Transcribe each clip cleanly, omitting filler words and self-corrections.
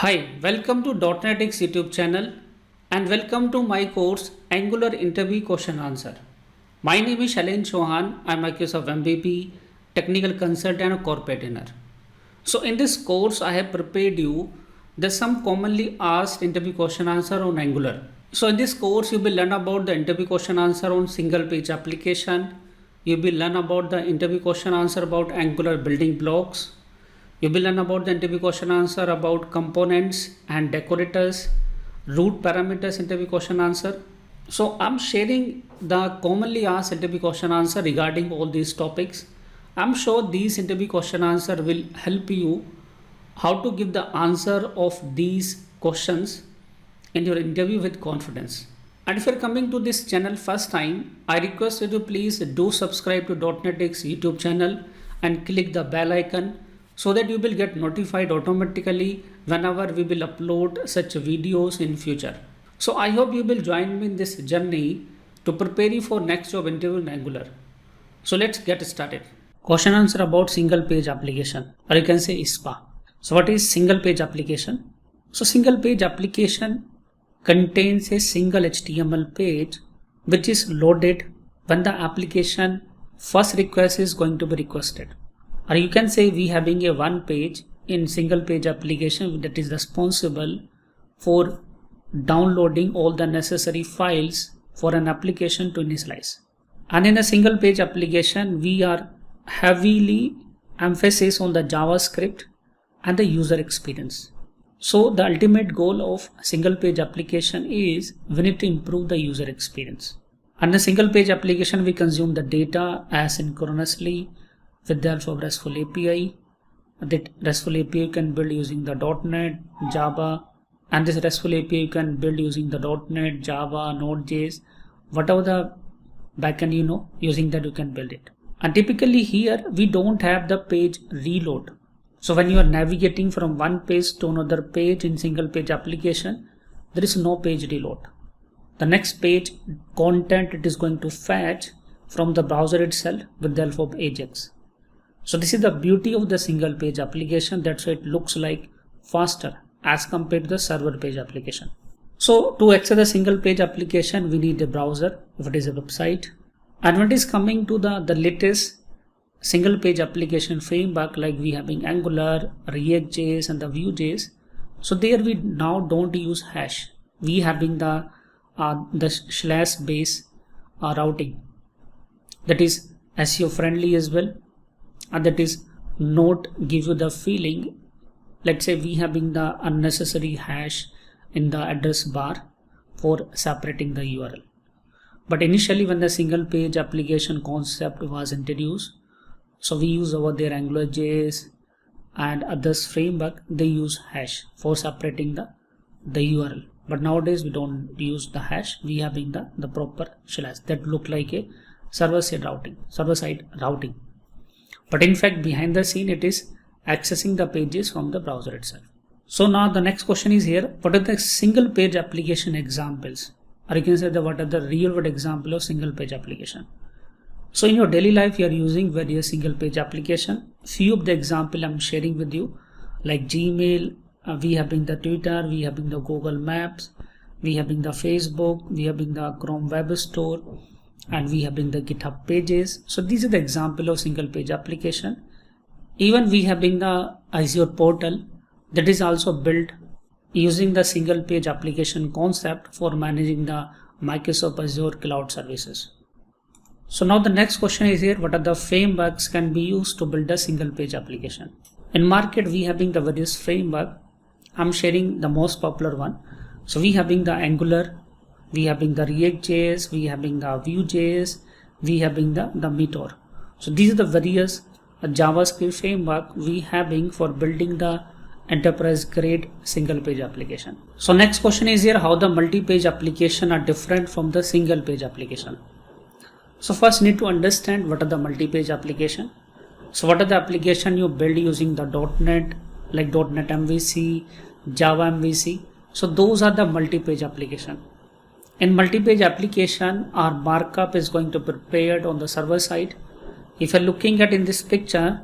Hi, welcome to .NET X YouTube channel and welcome to my course Angular Interview Question Answer. My name is Shailen Chauhan. I am Microsoft MVP, Technical Consultant and Corporate Trainer. So in this course I have prepared you the some commonly asked interview question answer on Angular. So in this course you will learn about the interview question answer on single page application. You will learn about the interview question answer about Angular building blocks. You will learn about the interview question answer about components and decorators, root parameters interview question answer. So I'm sharing the commonly asked interview question answer regarding all these topics. I'm sure these interview question answer will help you how to give the answer of these questions in your interview with confidence. And if you're coming to this channel first time, I request you to please do subscribe to .NET X YouTube channel and click the bell icon so that you will get notified automatically whenever we will upload such videos in future. So I hope you will join me in this journey to prepare you for next job interview in Angular. So let's get started. Question answer about single page application, or you can say ISPA. So what is single page application? So single page application contains a single HTML page which is loaded when the application first request is going to be requested. Or you can say we having a one page in single page application that is responsible for downloading all the necessary files for an application to initialize. And in a single page application we are heavily emphasis on the JavaScript and the user experience. So the ultimate goal of single page application is we need to improve the user experience. And the single page application we consume the data asynchronously with the help of RESTful API. That RESTful API you can build using the .NET, Java, and this RESTful API you can build using the .NET, Java, Node.js, whatever the backend you know, using that you can build it. And typically here we don't have the page reload. So when you are navigating from one page to another page in single page application, there is no page reload. The next page content it is going to fetch from the browser itself with the help of Ajax. So this is the beauty of the single page application. That's why it looks like faster as compared to the server page application. So to access the single page application, we need a browser if it is a website. And when it is coming to the latest single page application framework, like we having Angular, React.js and the Vue.js. So there we now don't use hash. We having the slash base routing that is SEO friendly as well. And that is not give you the feeling, let's say we having the unnecessary hash in the address bar for separating the URL. But initially when the single page application concept was introduced, so we use over there AngularJS and others framework, they use hash for separating the URL. But nowadays we don't use the hash, we having the proper slash that look like a server side routing. But in fact behind the scene it is accessing the pages from the browser itself. So now the next question is here, what are the single page application examples, or you can say what are the real world example of single page application. So in your daily life you are using various single page application. Few of the example I'm sharing with you, like Gmail, we having the Twitter, we having the Google Maps, we having the Facebook, we having the Chrome Web Store, and we having the GitHub pages. So these are the example of single page application. Even we having the Azure portal that is also built using the single page application concept for managing the Microsoft Azure cloud services. So now the next question is here, what are the frameworks can be used to build a single page application? In market we having the various framework. I'm sharing the most popular one. So we having the Angular, we having the React.js, we having the Vue.js, we having the Meteor. So these are the various JavaScript framework we having for building the enterprise grade single page application. So next question is here, how the multi-page application are different from the single page application. So first need to understand what are the multi-page application. So what are the application you build using the .NET, like .NET MVC, Java MVC. So those are the multi-page application. In multi-page application, our markup is going to be prepared on the server side. If you're looking at in this picture,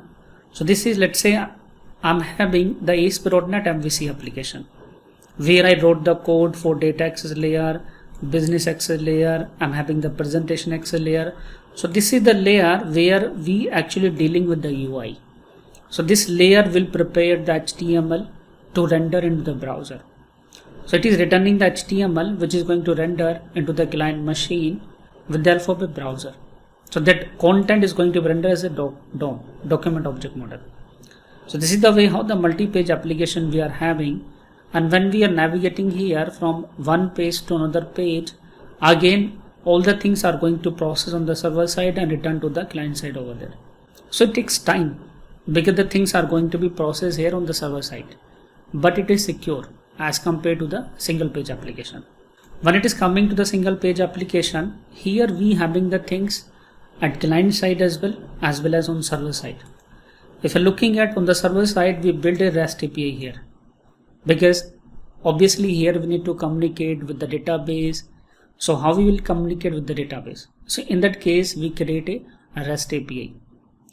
so this is, let's say I'm having the ASP.NET MVC application where I wrote the code for data access layer, business access layer. I'm having the presentation access layer. So this is the layer where we actually dealing with the UI. So this layer will prepare the HTML to render into the browser. So it is returning the HTML which is going to render into the client machine with the help of a browser. So that content is going to be rendered as a document object model. So this is the way how the multi-page application we are having. And when we are navigating here from one page to another page, again all the things are going to process on the server side and return to the client side over there. So it takes time because the things are going to be processed here on the server side, but it is secure as compared to the single page application. When it is coming to the single page application, here we having the things at client side as well as on server side. If you're looking at on the server side, we build a REST API here because obviously here we need to communicate with the database. So how we will communicate with the database? So in that case, we create a REST API,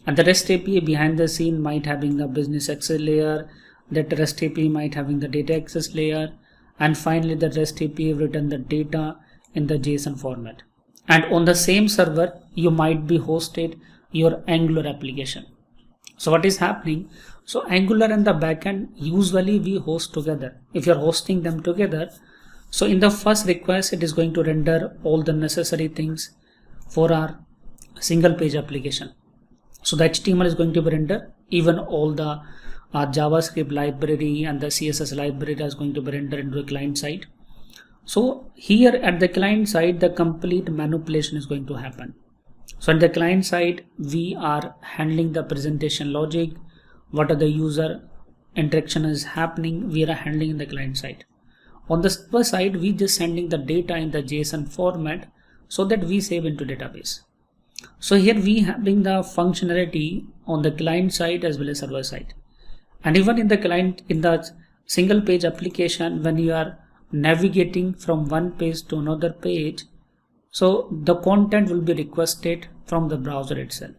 and the REST API behind the scene might having the business access layer, that REST API might having the data access layer, and finally the REST API return the data in the JSON format. And on the same server, you might be hosted your Angular application. So what is happening? So Angular and the backend usually we host together. If you're hosting them together, so in the first request, it is going to render all the necessary things for our single page application. So the HTML is going to be rendered, even all the JavaScript library and the CSS library is going to be rendered into the client side. So here at the client side, the complete manipulation is going to happen. So at the client side, we are handling the presentation logic. What are the user interaction is happening, we are handling in the client side. On the server side, we just sending the data in the JSON format so that we save into database. So here we having the functionality on the client side as well as server side. And even in the client, in the single page application, when you are navigating from one page to another page, so the content will be requested from the browser itself.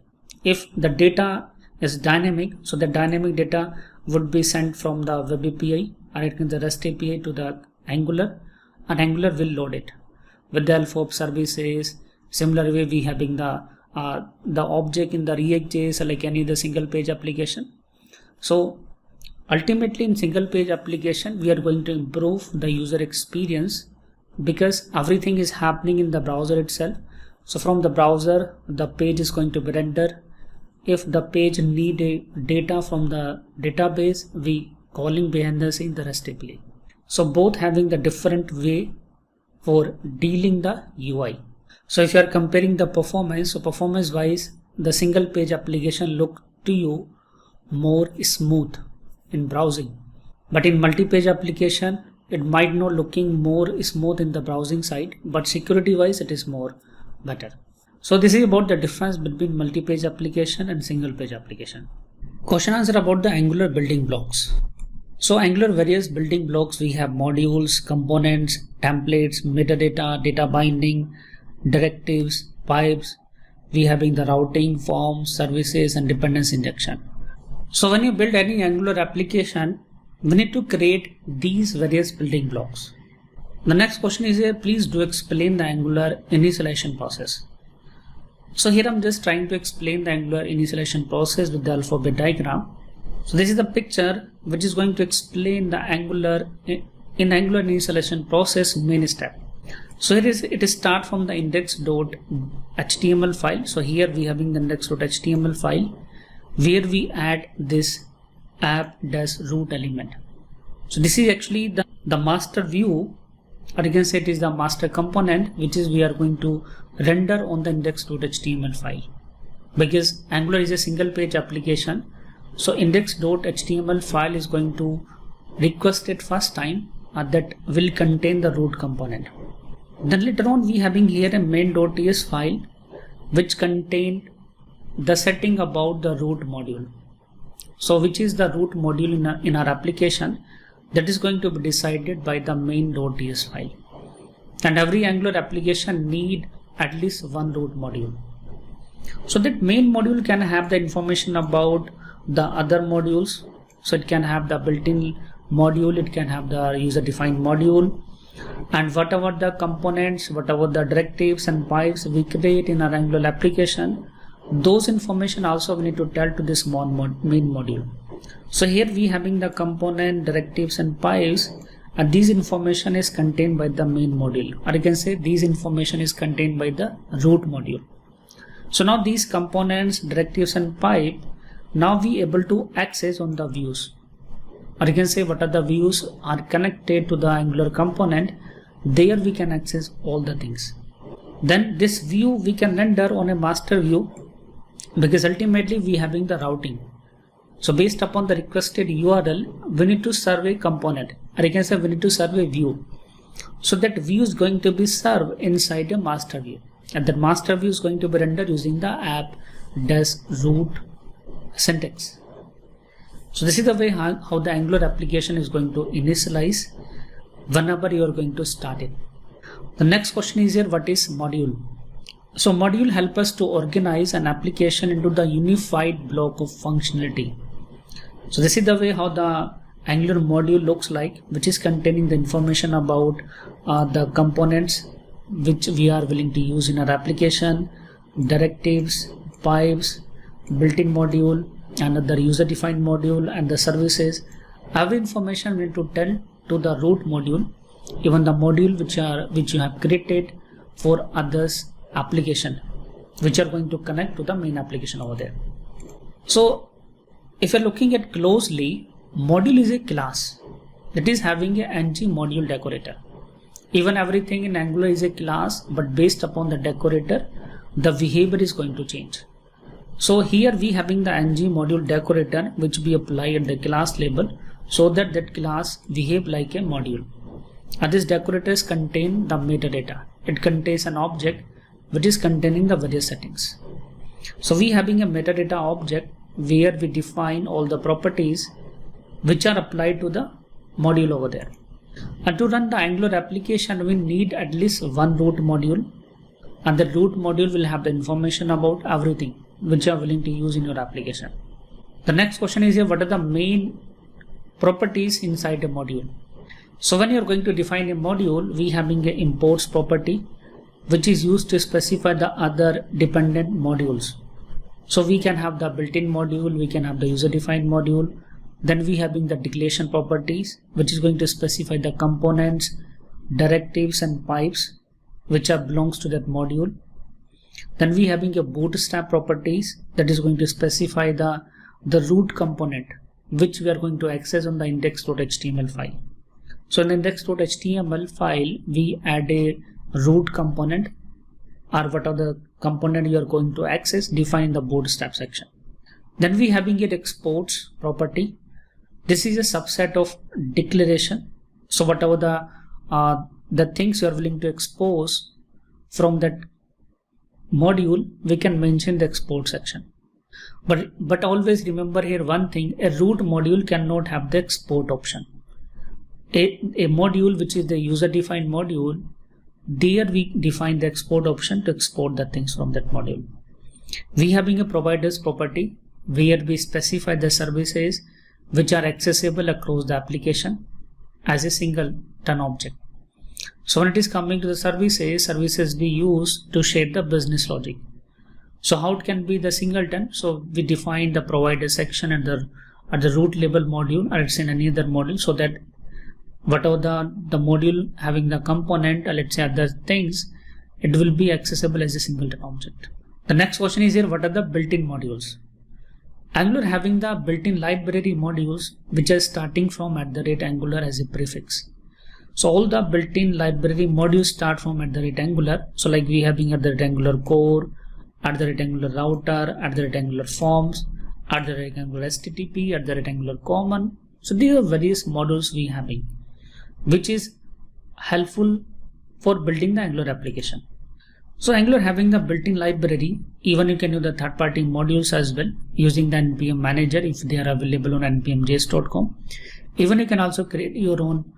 If the data is dynamic, so the dynamic data would be sent from the web API or it can the REST API to the Angular, and Angular will load it with the help of services. Similar way we having the object in the React.js like any other single page application. So ultimately in single page application, we are going to improve the user experience because everything is happening in the browser itself. So from the browser, the page is going to be rendered. If the page need a data from the database, we calling behind the scene the REST API. So both having the different way for dealing the UI. So if you are comparing the performance, so performance wise, the single page application look to you more smooth in browsing, but in multi-page application, it might not looking more smooth in the browsing side, but security wise, it is more better. So this is about the difference between multi-page application and single page application. Question answer about the Angular building blocks. So Angular various building blocks, we have modules, components, templates, metadata, data binding, directives, pipes. We having the routing, forms, services, and dependency injection. So when you build any Angular application, we need to create these various building blocks. The next question is here, please do explain the Angular initialization process. So here I'm just trying to explain the Angular initialization process with the alphabet diagram. So this is the picture which is going to explain the Angular initialization process main step. So it is start from the index.html file. So here we having the index.html file where we add this app-root element. So this is actually the master view, or you can say it is the master component which is we are going to render on the index.html file. Because Angular is a single page application, so index.html file is going to request it first time that will contain the root component. Then later on we having here a main.ts file which contain the setting about the root module. So which is the root module in our application, that is going to be decided by the main.ts file. And every Angular application need at least one root module. So that main module can have the information about the other modules So it can have the built-in module, it can have the user-defined module, and whatever the components, whatever the directives and pipes we create in our Angular application, those information also we need to tell to this main module. So here we having the component, directives and pipes, and these information is contained by the main module, or you can say these information is contained by the root module. So now these components, directives and pipe, now we able to access on the views, or you can say what are the views are connected to the Angular component. There we can access all the things. Then this view we can render on a master view, because ultimately we having the routing. So based upon the requested URL, we need to serve a component, or you can say we need to serve a view. So that view is going to be served inside a master view, and that master view is going to be rendered using the app-root syntax. So this is the way how the Angular application is going to initialize whenever you are going to start it. The next question is here, what is module? So module help us to organize an application into the unified block of functionality. So this is the way how the Angular module looks like, which is containing the information about the components which we are willing to use in our application, directives, pipes, built-in module, another user-defined module, and the services. Every information we need to tell to the root module, even the module which you have created for others application, which are going to connect to the main application over there. So if you're looking at closely, module is a class that is having a ng module decorator. Even everything in Angular is a class, but based upon the decorator, the behavior is going to change. So here we having the ng module decorator, which we apply at the class label, so that that class behave like a module. And these decorators contain the metadata. It contains an object which is containing the various settings. So we having a metadata object where we define all the properties which are applied to the module over there. And to run the Angular application, we need at least one root module, and the root module will have the information about everything which you are willing to use in your application. The next question is here, what are the main properties inside a module? So when you are going to define a module, we having a imports property which is used to specify the other dependent modules. So we can have the built-in module, we can have the user-defined module. Then we having the declaration properties, which is going to specify the components, directives and pipes which are belongs to that module. Then we having a bootstrap properties that is going to specify the root component which we are going to access on the index.html file. So in the index.html file, we add a root component, or what are the component you are going to access, define the bootstrap section. Then we having it exports property. This is a subset of declaration. So whatever the things you are willing to expose from that module, we can mention the export section. But always remember here one thing, a root module cannot have the export option. A module which is the user-defined module, there we define the export option to export the things from that module. We having a providers property where we specify the services which are accessible across the application as a singleton object. So when it is coming to the services we use to share the business logic. So how it can be the singleton? So we define the provider section at the root label module, or it's in any other module, so that whatever the module having the component, or let's say other things, it will be accessible as a singleton object. The next question is here, what are the built-in modules? Angular having the built-in library modules which are starting from @Angular as a prefix. So all the built-in library modules start from @Angular. So like we having @Angular core, @Angular router, @Angular forms, @Angular HTTP, @Angular common. So these are various modules we having, which is helpful for building the Angular application. So Angular having the built-in library, even you can use the third-party modules as well using the npm manager if they are available on npmjs.com. Even you can also create your own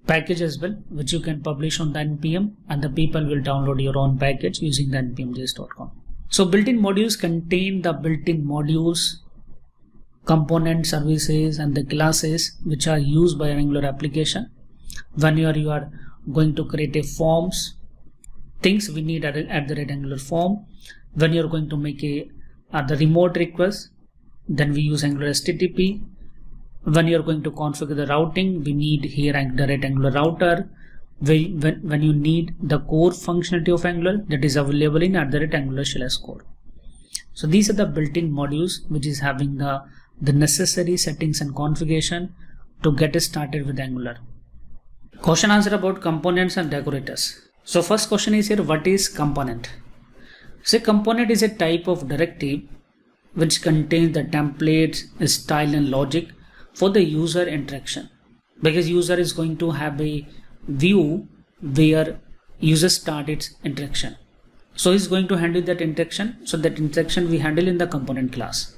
package as well, which you can publish on the npm, and the people will download your own package using the npmjs.com. So built-in modules contain the built-in modules component services and the classes which are used by Angular application. When you are going to create a forms, things we need at the Angular form. When you're going to make the remote request, then we use Angular HTTP. When you're going to configure the routing, we need here the Angular router. When you need the core functionality of Angular, that is available in Angular shell as core. So these are the built-in modules which is having the necessary settings and configuration to get started with Angular. Question answer about components and decorators. So first question is here, what is component? So component is a type of directive which contains the templates, style and logic for the user interaction, because user is going to have a view where user start its interaction. So he's going to handle that interaction. So that interaction we handle in the component class.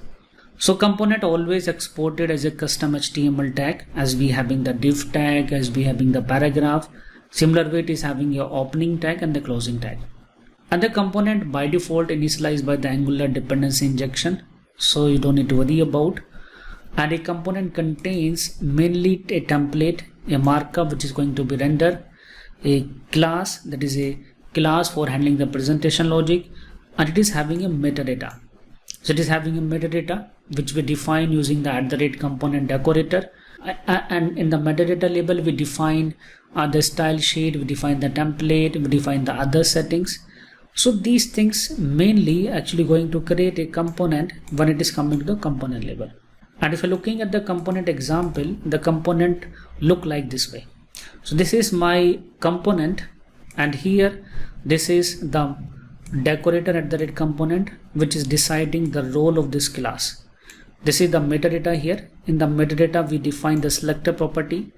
So component always exported as a custom HTML tag, as we having the div tag, as we having the paragraph. Similar way it is having your opening tag and the closing tag. And the component by default initialized by the Angular dependency injection, so you don't need to worry about. And a component contains mainly a template, a markup which is going to be rendered, a class, that is a class for handling the presentation logic, and it is having a metadata. So it is having a metadata which we define using the @component decorator, and in the metadata label we define the style sheet, we define the template, we define the other settings. So these things mainly actually going to create a component when it is coming to the component label. And if you're looking at the component example, the component look like this way. So this is my component, and here this is the decorator @component which is deciding the role of this class. This is the metadata here. In the metadata we define the selector property.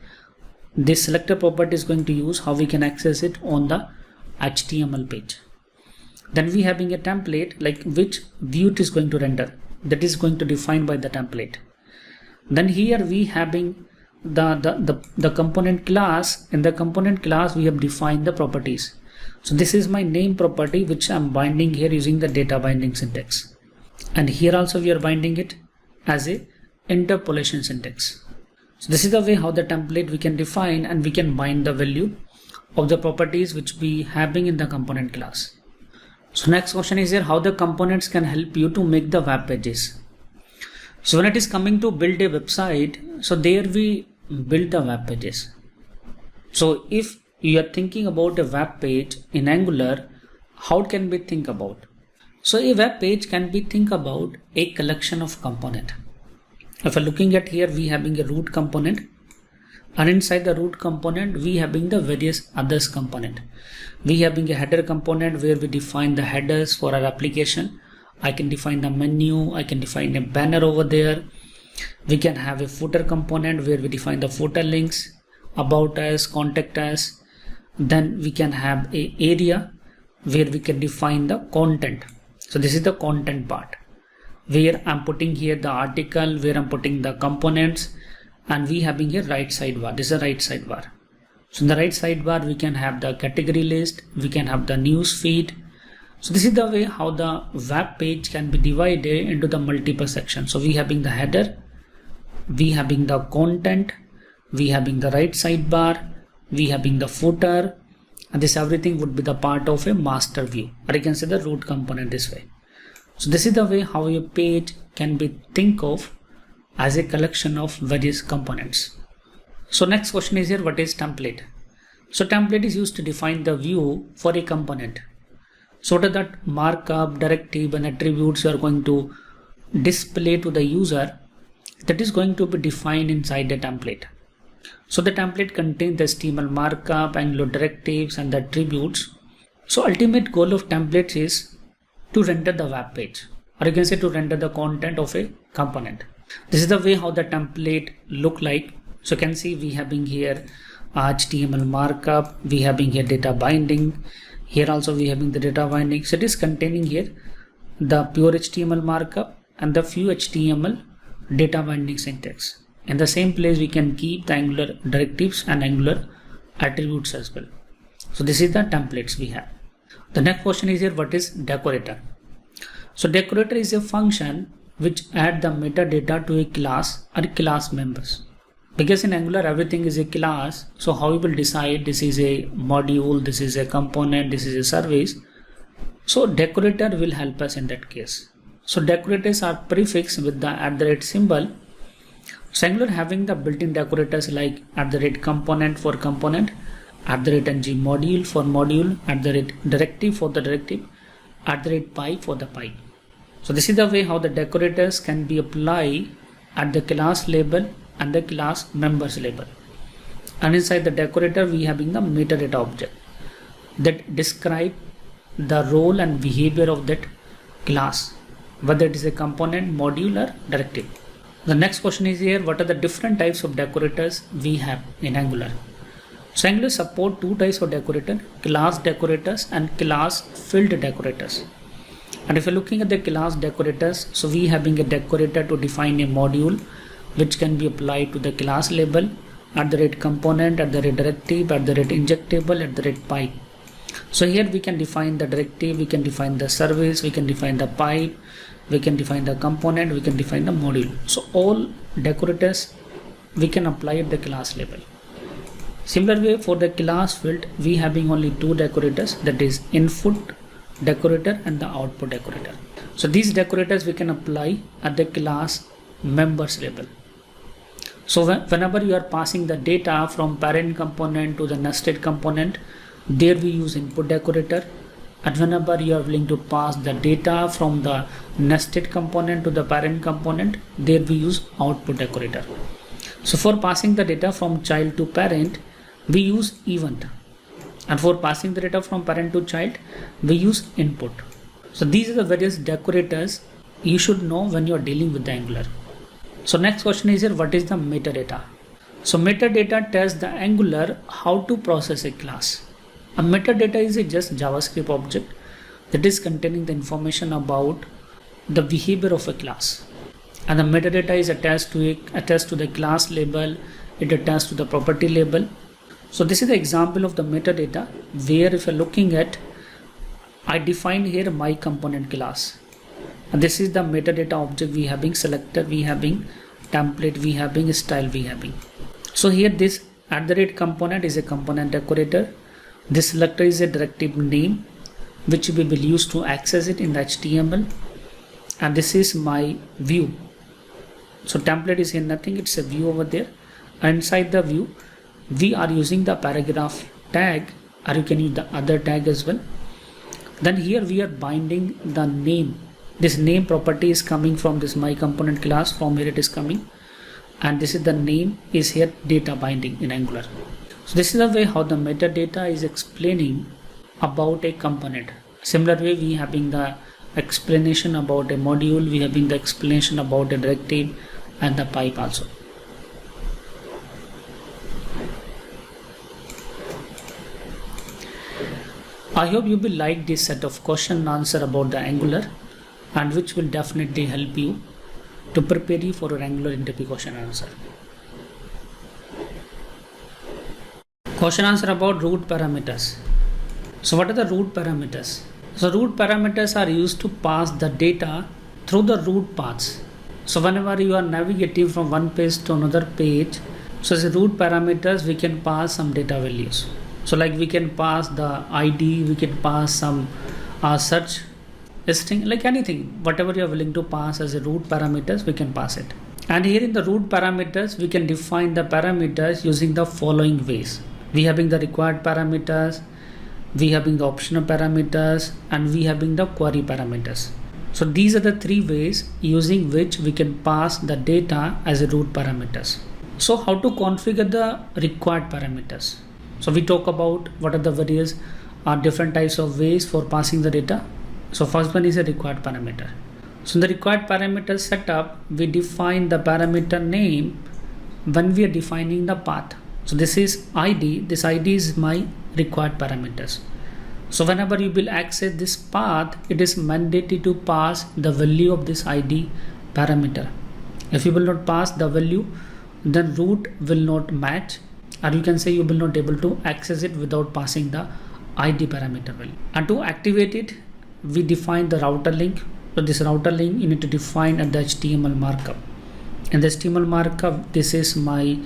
This selector property is going to use how we can access it on the HTML page. Then we having a template, like which view it is going to render, that is going to define by the template. Then here we having the component class. In the component class we have defined the properties. So this is my name property which I'm binding here using the data binding syntax, and here also we are binding it as a interpolation syntax. So this is the way how the template we can define, and we can bind the value of the properties which we having in the component class. So next question is here, how the components can help you to make the web pages. So when it is coming to build a website, so there we build the web pages. So if you are thinking about a web page in Angular, how can we think about? So a web page can be think about a collection of component. If you're looking at here, we having a root component, and inside the root component we having the various others component. We having a header component where we define the headers for our application. I can define the menu, I can define a banner over there. We can have a footer component where we define the footer links, about us, contact us. Then we can have a area where we can define the content. So this is the content part, where I'm putting here the article, where I'm putting the components, and we having here right sidebar. This is a right sidebar. So in the right sidebar we can have the category list, we can have the news feed. So this is the way how the web page can be divided into the multiple sections. So we having the header, we having the content, we having the right sidebar, we having the footer, and this everything would be the part of a master view, or you can say the root component this way. So this is the way how your page can be think of as a collection of various components. So next question is here, what is template? So template is used to define the view for a component. So that markup, directive and attributes you are going to display to the user, that is going to be defined inside the template. So the template contains the HTML markup, Angular directives and the attributes. So ultimate goal of templates is to render the web page, or you can say to render the content of a component. This is the way how the template look like. So you can see we having here HTML markup, we having here data binding, here also we having the data binding. So it is containing here the pure HTML markup and the few HTML data binding syntax. In the same place we can keep the Angular directives and Angular attributes as well. So this is the templates we have. The next question is here, what is decorator? So decorator is a function which add the metadata to a class or class members. Because in Angular everything is a class, so how we will decide this is a module, this is a component, this is a service. So decorator will help us in that case. So decorators are prefixed with the @ symbol. So Angular having the built-in decorators like @component for component, @ng module for module, @directive for the directive, @pipe for the pipe. So this is the way how the decorators can be applied at the class label and the class members label. And inside the decorator we having the metadata object that describe the role and behavior of that class, whether it is a component, module or directive. The next question is here, what are the different types of decorators we have in Angular? So Angular support two types of decorator, class decorators and class field decorators. And if you're looking at the class decorators, so we having a decorator to define a module which can be applied to the class label, @component, @directive, @injectable, @pipe. So here we can define the directive, we can define the service, we can define the pipe, we can define the component, we can define the module. So all decorators we can apply at the class level. Similar way for the class field, we having only two decorators, that is input decorator and the output decorator. So these decorators we can apply at the class members level. So whenever you are passing the data from parent component to the nested component, there we use input decorator. And whenever you are willing to pass the data from the nested component to the parent component, there we use output decorator. So for passing the data from child to parent, we use event. And for passing the data from parent to child, we use input. So these are the various decorators you should know when you are dealing with the Angular. So next question is here, what is the metadata? So metadata tells the Angular how to process a class. A metadata is a just JavaScript object that is containing the information about the behavior of a class. And the metadata is attached to the class label, it attached to the property label. So this is the example of the metadata where if you're looking at, I define here my component class. And this is the metadata object we having selector, we having template, we having style, we having. So here this @component is a component decorator. This selector is a directive name which we will use to access it in the HTML. And this is my view. So template is here nothing, it's a view over there. And inside the view, we are using the paragraph tag, or you can use the other tag as well. Then here we are binding the name. This name property is coming from this my component class, from here it is coming. And this is the name is here data binding in Angular. So this is the way how the metadata is explaining about a component. Similar way we having the explanation about a module, we having the explanation about a directive and the pipe also. I hope you will like this set of question and answer about the Angular, and which will definitely help you to prepare you for your Angular interview question and answer. Question answer about root parameters. So what are the root parameters? So root parameters are used to pass the data through the root paths. So whenever you are navigating from one page to another page, so as root parameters we can pass some data values. So like we can pass the ID, we can pass some search string, like anything, whatever you are willing to pass as a root parameters, we can pass it. And here in the root parameters, we can define the parameters using the following ways. We having the required parameters, we having the optional parameters, and we having the query parameters. So these are the three ways using which we can pass the data as a root parameters. So how to configure the required parameters? So we talk about what are the various different types of ways for passing the data. So first one is a required parameter. So in the required parameter setup, we define the parameter name when we are defining the path. So this is ID, this ID is my required parameters. So whenever you will access this path, it is mandatory to pass the value of this ID parameter. If you will not pass the value, then root will not match, or you can say you will not be able to access it without passing the ID parameter value. And to activate it, we define the router link So this router link you need to define at the HTML markup. In the HTML markup, this is my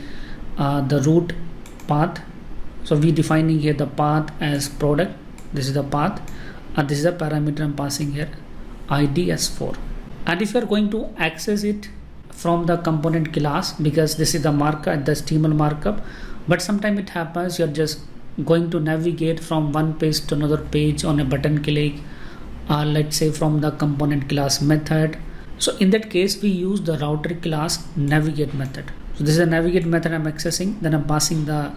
the root path. So we defining here the path as product. This is the path, and this is the parameter I'm passing here, ID as 4. And if you are going to access it from the component class, because this is the markup, the HTML markup, but sometimes it happens you're just going to navigate from one page to another page on a button click, let's say from the component class method. So in that case we use the router class navigate method. So this is a navigate method I'm accessing, then I'm passing the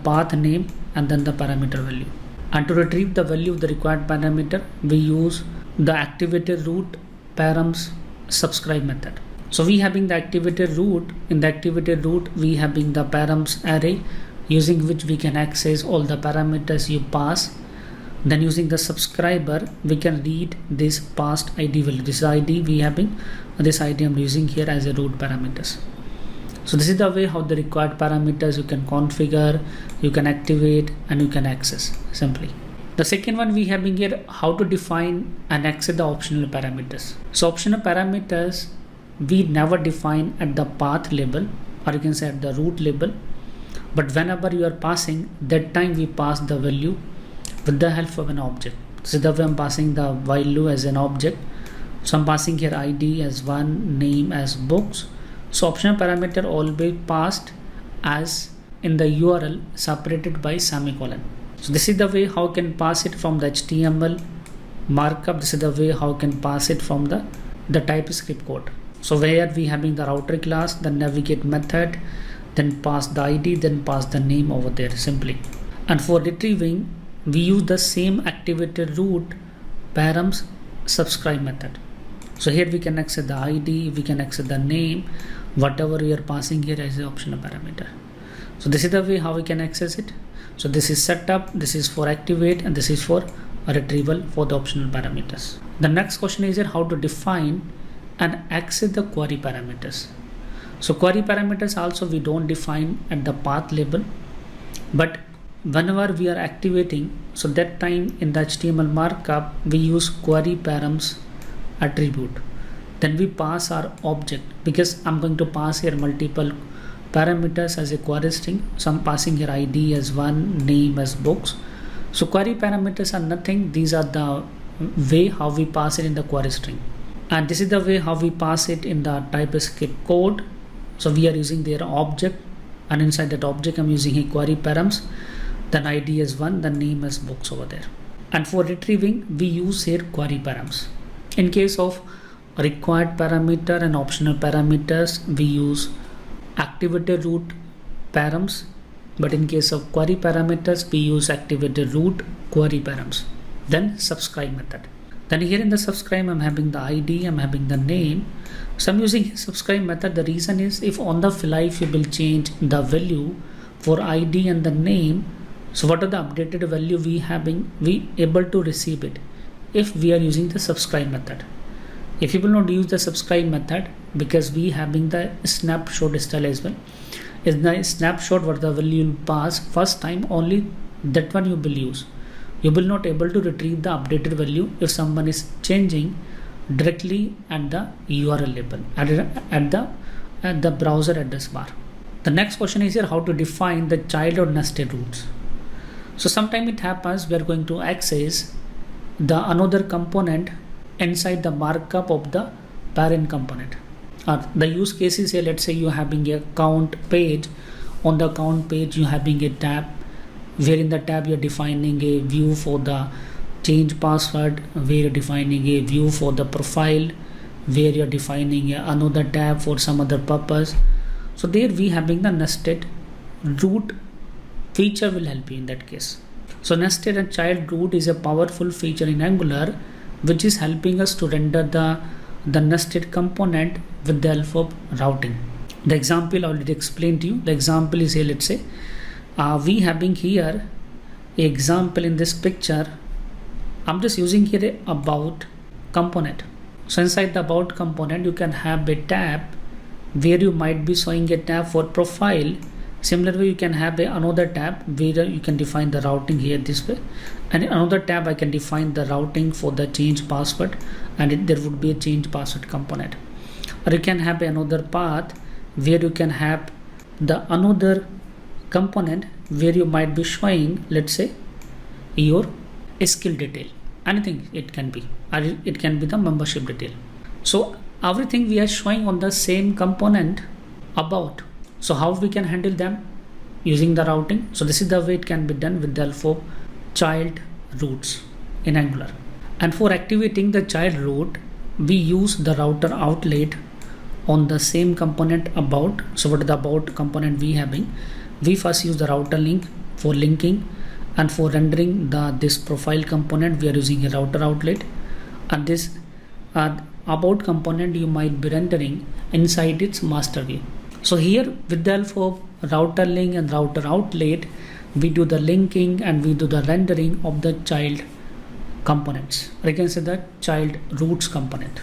path name and then the parameter value. And to retrieve the value of the required parameter, we use the activated root params subscribe method. So we having the activated root. In the activated root we having the params array, using which we can access all the parameters you pass. Then using the subscriber we can read this passed ID value. This ID we having, this ID I'm using here as a root parameters. So this is the way how the required parameters you can configure, you can activate, and you can access simply. The second one we having here, how to define and access the optional parameters. So optional parameters we never define at the path label, or you can say at the root label, but whenever you are passing, that time we pass the value with the help of an object. This is the way I'm passing the value as an object. So I'm passing here ID as 1, name as books. So optional parameter always passed as in the URL separated by semicolon. So this is the way how can pass it from the HTML markup. This is the way how can pass it from the TypeScript code. So where we having the router class, the navigate method, then pass the ID, then pass the name over there simply. And for retrieving, we use the same activated root params subscribe method. So here we can access the ID, we can access the name, whatever we are passing here as an optional parameter. So this is the way how we can access it. So this is setup, this is for activate, and this is for a retrieval for the optional parameters. The next question is here, how to define and access the query parameters. So query parameters also we don't define at the path label, but whenever we are activating, so that time in the HTML markup we use query params attribute. Then we pass our object, because I'm going to pass here multiple parameters as a query string. So I'm passing here ID as 1, name as books. So query parameters are nothing, these are the way how we pass it in the query string. And this is the way how we pass it in the TypeScript code. So we are using their object, and inside that object I'm using a query params, then ID as 1, then name as books over there. And for retrieving we use here query params. In case of required parameter and optional parameters we use activated root params, but in case of query parameters we use activated root query params, then subscribe method. Then here in the subscribe I'm having the ID, I'm having the name. So I'm using subscribe method. The reason is if on the fly if you will change the value for ID and the name, so what are the updated value we having, we able to receive it if we are using the subscribe method. If you will not use the subscribe method, because we having the snapshot style as well, is the snapshot what the value will pass first time, only that one you will use. You will not able to retrieve the updated value if someone is changing directly at the URL label, at the browser address bar. The next question is here, how to define the child or nested roots. So sometime it happens we are going to access the another component inside the markup of the parent component. The use case is here, let's say you are having a count page. On the count page you are having a tab, where in the tab you are defining a view for the change password, where you are defining a view for the profile, where you are defining another tab for some other purpose. So there we having the nested root feature will help you in that case. So nested and child root is a powerful feature in Angular which is helping us to render the nested component with the help of routing. The example I already explained to you. The example is here, let's say we having here a example in this picture. I'm just using here a about component. So inside the about component you can have a tab where you might be showing a tab for profile, Similar way, you can have another tab where you can define the routing here this way, and in another tab I can define the routing for the change password, and there would be a change password component. Or you can have another path where you can have the another component where you might be showing, let's say, your skill detail, anything it can be, or it can be the membership detail. So everything we are showing on the same component about. So how we can handle them using the routing? So this is the way it can be done with the help of child roots in Angular. And for activating the child root, we use the router outlet on the same component about. So what is the about component we having? We first use the router link for linking, and for rendering this profile component we are using a router outlet, and this about component you might be rendering inside its master view. So here with the help of router link and router outlet, we do the linking and we do the rendering of the child components, or you can say the child roots component.